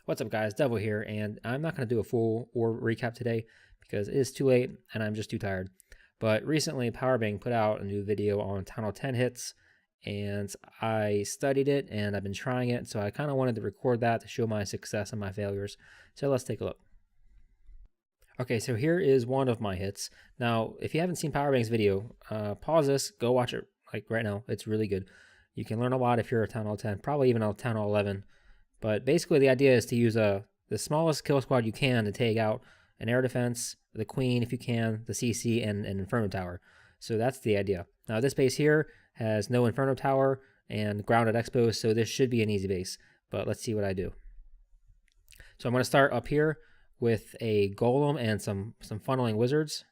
What's up guys, devhl here, and I'm not going to do a full war recap today because it is too late and I'm just too tired. But recently Powerbang put out a new video on Th 10 hits, and I studied it and I've been trying it, so I kind of wanted to record that to show my success and my failures. So let's take a look. Okay, so here is one of my hits. Now, if you haven't seen Powerbang's video, pause this, go watch it like right now. It's really good. You can learn a lot if you're a Th 10, probably even a Th 11. But basically the idea is to use the smallest kill squad you can to take out an air defense, the queen if you can, the CC, and an Inferno Tower. So that's the idea. Now this base here has no Inferno Tower and grounded expos, so this should be an easy base. But let's see what I do. So I'm going to start up here with a golem and some funneling wizards.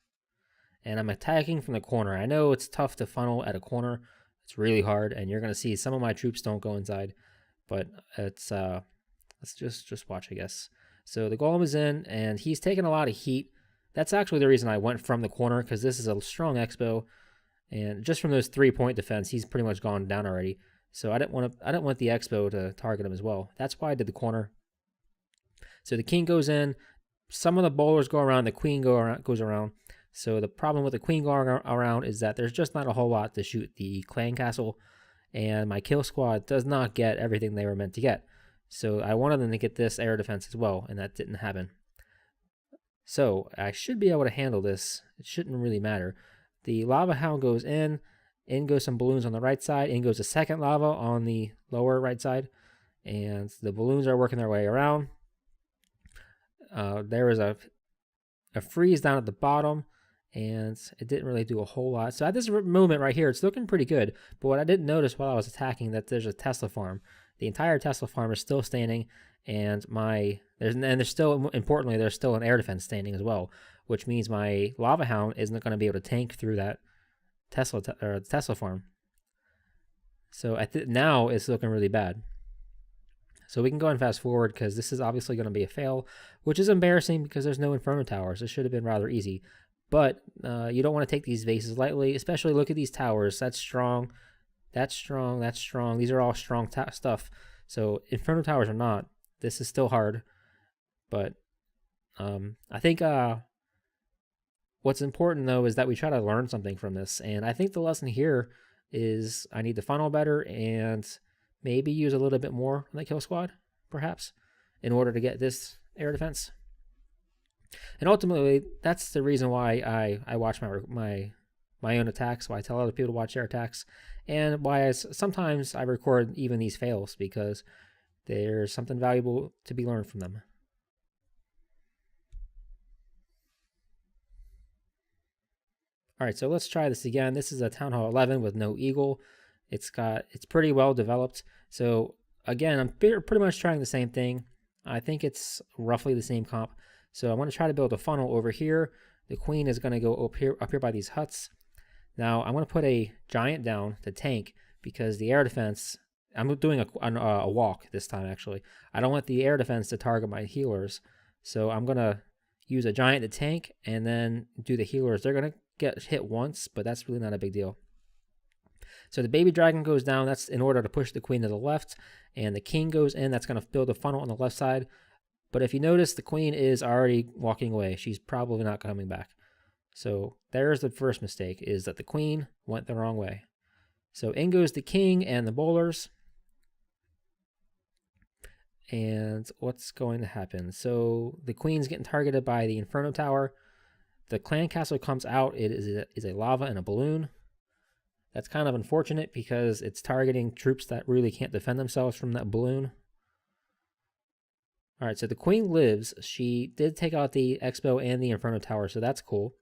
And I'm attacking from the corner. I know it's tough to funnel at a corner. It's really hard, and you're going to see some of my troops don't go inside. But it's let's just watch, I guess. So the golem is in, and he's taking a lot of heat. That's actually the reason I went from the corner, because this is a strong expo, and just from those 3-point defense, he's pretty much gone down already. So I didn't want the expo to target him as well. That's why I did the corner. So the king goes in. Some of the bowlers go around. The queen goes around. So the problem with the queen going around is that there's just not a whole lot to shoot the clan castle, and my kill squad does not get everything they were meant to get. So I wanted them to get this air defense as well, and that didn't happen. So I should be able to handle this. It shouldn't really matter. The lava hound goes in goes some balloons on the right side, in goes a second lava on the lower right side, and the balloons are working their way around. There was a freeze down at the bottom, and it didn't really do a whole lot. So at this moment right here, it's looking pretty good. But what I didn't notice while I was attacking, that there's a Tesla farm. The entire Tesla farm is still standing, and there's still, importantly, there's still an air defense standing as well, which means my lava hound isn't going to be able to tank through that Tesla farm. So now it's looking really bad. So we can go and fast forward, because this is obviously going to be a fail, which is embarrassing because there's no Inferno Towers. It should have been rather easy. But you don't want to take these bases lightly, especially look at these towers. That's strong. That's strong. That's strong. These are all strong stuff. So Inferno Towers are not. This is still hard. But I think what's important, though, is that we try to learn something from this. And I think the lesson here is I need to funnel better and maybe use a little bit more on the kill squad, perhaps, in order to get this air defense. And ultimately, that's the reason why I watch my own attacks, why I tell other people to watch their attacks, and why sometimes I record even these fails, because there's something valuable to be learned from them. All right, so let's try this again. This is a Town Hall 11 with no eagle. It's pretty well developed. So again, I'm pretty much trying the same thing. I think it's roughly the same comp. So I want to try to build a funnel over here. The queen is going to go up here by these huts. Now I'm going to put a giant down to tank, because the air defense, I'm doing a walk this time actually. I don't want the air defense to target my healers. So I'm going to use a giant to tank and then do the healers. They're going to get hit once, but that's really not a big deal. So the baby dragon goes down. That's in order to push the queen to the left. And the king goes in. That's going to build a funnel on the left side. But if you notice, the queen is already walking away. She's probably not coming back. So there's the first mistake, is that the queen went the wrong way. So in goes the king and the bowlers. And what's going to happen? So the queen's getting targeted by the Inferno Tower. The clan castle comes out. It is a lava and a balloon. That's kind of unfortunate, because it's targeting troops that really can't defend themselves from that balloon. All right, so the queen lives. She did take out the expo and the Inferno Tower, so that's cool.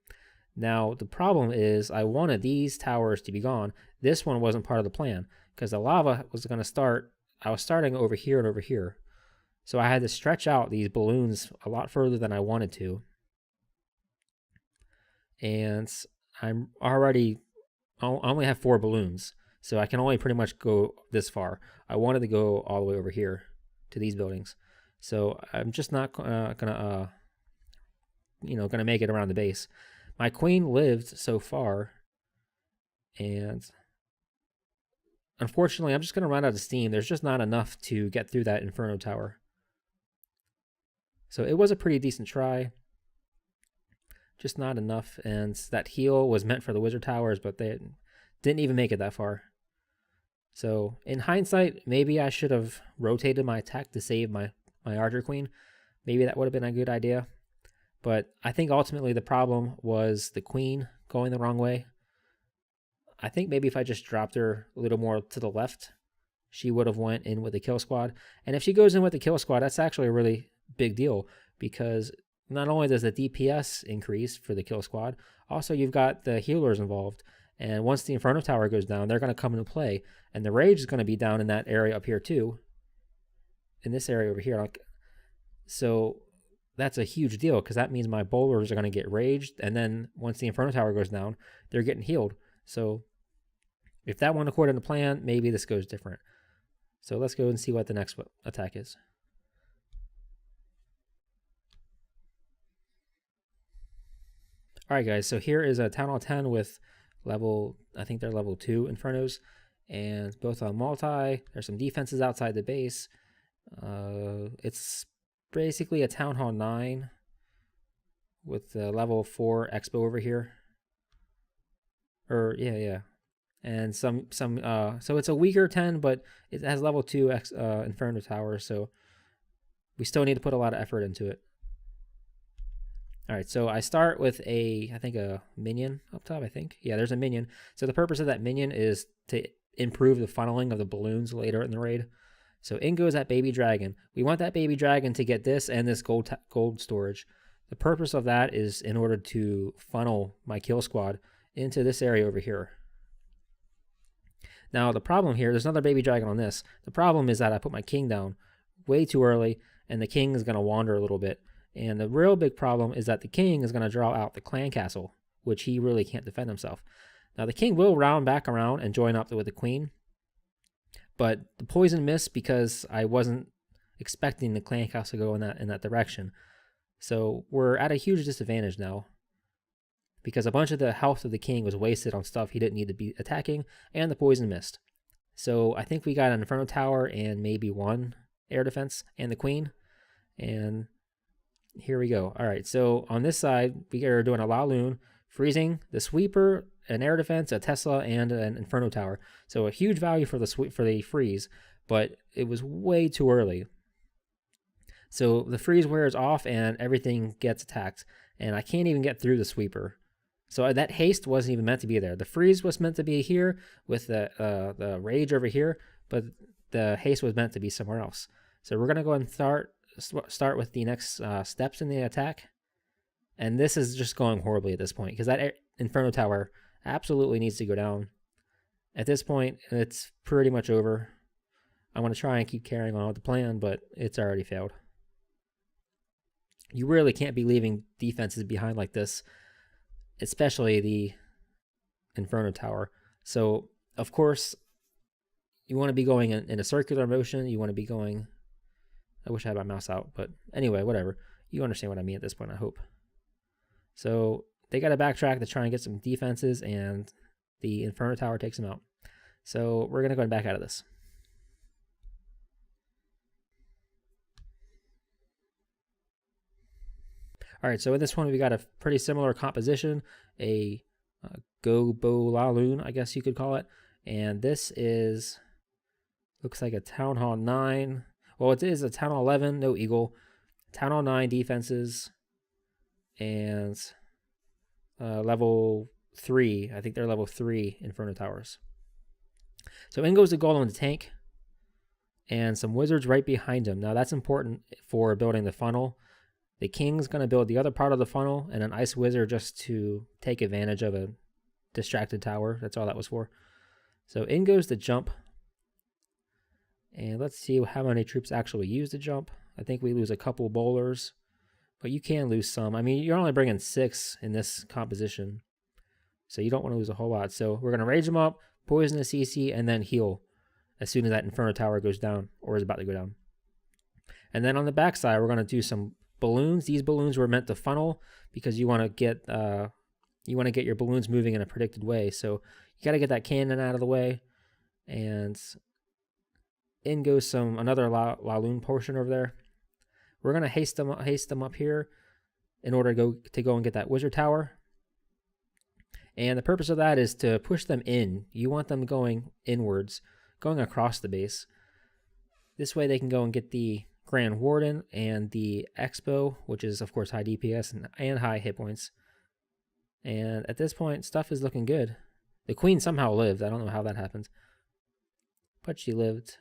Now, the problem is I wanted these towers to be gone. This one wasn't part of the plan, because the lava was going to start. I was starting over here and over here. So I had to stretch out these balloons a lot further than I wanted to. And I only have 4 balloons, so I can only pretty much go this far. I wanted to go all the way over here to these buildings. So I'm just not gonna make it around the base. My queen lived so far, and unfortunately, I'm just gonna run out of steam. There's just not enough to get through that Inferno Tower. So it was a pretty decent try, just not enough. And that heal was meant for the wizard towers, but they didn't even make it that far. So in hindsight, maybe I should have rotated my attack to save my archer queen. Maybe that would have been a good idea. But I think ultimately the problem was the queen going the wrong way. I think maybe if I just dropped her a little more to the left, she would have went in with the kill squad. And if she goes in with the kill squad, that's actually a really big deal, because not only does the DPS increase for the kill squad, also you've got the healers involved. And once the Inferno Tower goes down, they're going to come into play. And the Rage is going to be down in that area up here too. In this area over here. So that's a huge deal, because that means my bowlers are going to get raged. And then once the Inferno Tower goes down, they're getting healed. So if that went according to plan, maybe this goes different. So let's go and see what the next attack is. All right, guys. So here is a Town Hall 10 with level, I think they're level 2 Infernos, and both on multi. There's some defenses outside the base. It's basically a Town Hall 9 with the level 4 Expo over here. Or yeah. And so it's a weaker 10, but it has level 2 Inferno Tower, so we still need to put a lot of effort into it. All right, so I start with I think a minion up top, I think. Yeah, there's a minion. So the purpose of that minion is to improve the funneling of the balloons later in the raid. So in goes that baby dragon. We want that baby dragon to get this and this gold storage. The purpose of that is in order to funnel my kill squad into this area over here. Now the problem here, there's another baby dragon on this. The problem is that I put my king down way too early, and the king is going to wander a little bit. And the real big problem is that the king is going to draw out the clan castle, which he really can't defend himself. Now the king will round back around and join up with the queen, but the poison missed because I wasn't expecting the clan castle to go in that direction. So we're at a huge disadvantage now, because a bunch of the health of the king was wasted on stuff he didn't need to be attacking, and the poison missed. So I think we got an Inferno Tower and maybe one air defense and the queen, and here we go. All right, so on this side, we are doing a Laloon, freezing, the sweeper, an air defense, a Tesla, and an Inferno Tower. So a huge value for the freeze, but it was way too early. So the freeze wears off and everything gets attacked, and I can't even get through the sweeper. So that haste wasn't even meant to be there. The freeze was meant to be here with the rage over here, but the haste was meant to be somewhere else. So we're gonna go and start with the next steps in the attack, and this is just going horribly at this point, because that Inferno Tower absolutely needs to go down. At this point, it's pretty much over. I want to try and keep carrying on with the plan, but it's already failed. You really can't be leaving defenses behind like this, especially the Inferno Tower. So of course you want to be going in a circular motion. You want to be going, I wish I had my mouse out, but anyway, whatever. You understand what I mean at this point, I hope. So they got to backtrack to try and get some defenses, and the Inferno Tower takes them out. So we're going to go back out of this. All right, so in this one, we got a pretty similar composition, a Go-Bo-La-Loon, I guess you could call it. And this looks like a Town Hall 9. Well, it is a Town Hall 11, no Eagle. Town Hall 9 defenses, and level 3. I think they're level 3 Inferno Towers. So in goes the Golem to tank, and some wizards right behind him. Now that's important for building the funnel. The king's going to build the other part of the funnel, and an ice wizard just to take advantage of a distracted tower. That's all that was for. So in goes the jump. And let's see how many troops actually use the jump. I think we lose a couple bowlers, but you can lose some. I mean, you're only bringing 6 in this composition, so you don't want to lose a whole lot. So we're going to rage them up, poison the CC, and then heal as soon as that Inferno Tower goes down, or is about to go down. And then on the backside, we're going to do some balloons. These balloons were meant to funnel, because you want to get your balloons moving in a predicted way. So you got to get that cannon out of the way, and in goes another Laloon portion over there. we're going to haste them up here in order to go and get that wizard tower. And the purpose of that is to push them in. You want them going inwards, going across the base. This way they can go and get the Grand Warden and the Expo, which is of course high DPS and high hit points. And at this point, stuff is looking good. The Queen somehow lived. I don't know how that happened, but she lived.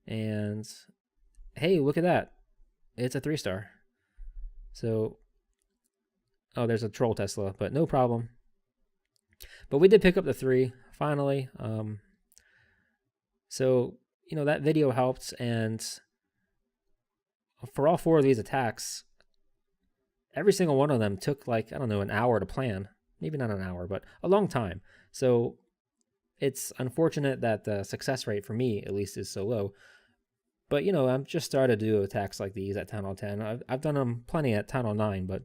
And hey, look at that. It's a 3-star. So, oh, there's a troll Tesla, but no problem. But we did pick up the 3 finally. So, you know, that video helped. And for all 4 of these attacks, every single one of them took like, I don't know, an hour to plan. Maybe not an hour, but a long time. So it's unfortunate that the success rate for me, at least, is so low. But, you know, I'm just started to do attacks like these at Town Hall 10. I've done them plenty at Town Hall 9, but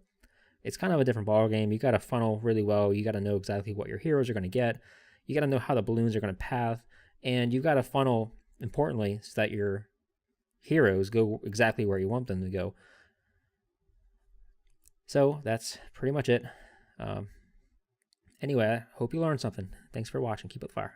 it's kind of a different ball game. You got to funnel really well. You got to know exactly what your heroes are going to get. You got to know how the balloons are going to path. And you got to funnel, importantly, so that your heroes go exactly where you want them to go. So that's pretty much it. Anyway, I hope you learned something. Thanks for watching. Keep up the fire.